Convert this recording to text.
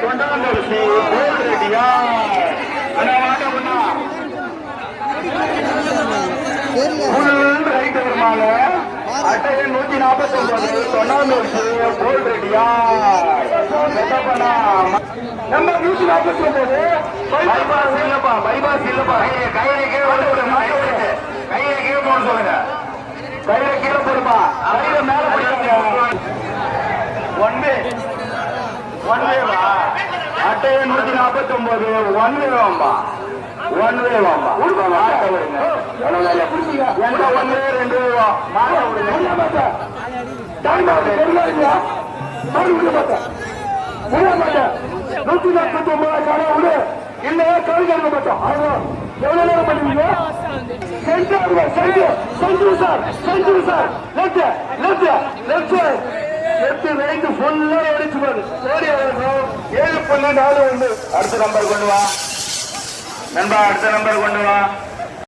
தொண்டாந்தரிசி கோல் ரெடியா ரைட் வருமாங்க அட்டைய 149 தொண்டாந்தரிசி கோல் ரெடியா நம்ம 149 பைபாஸ் இல்லப்பா பைபாஸ் இல்லப்பா கையில கீழே கையில கீழே போட சொல்லுங்க கையில கீழே போடுப்பா கையில மேல போடுங்க ஒன்வேவா அட்டைய 149 ஒன்வேவாம்பா ஒன்வேவாம்பா எந்த ஒன்று 2 மாற விடுங்க நூத்தி 49 கால விடு இல்லையா கவிதை மாட்டோம் எவ்வளவு நேரம் பண்ணுவீங்க செஞ்சு சார் லெப்ட் ரைட் ஃபுல்லா அடிச்சு பாரு 7.4 அடுத்த நம்பர் கொண்டு வா நண்பா அடுத்த நம்பர் கொண்டு வா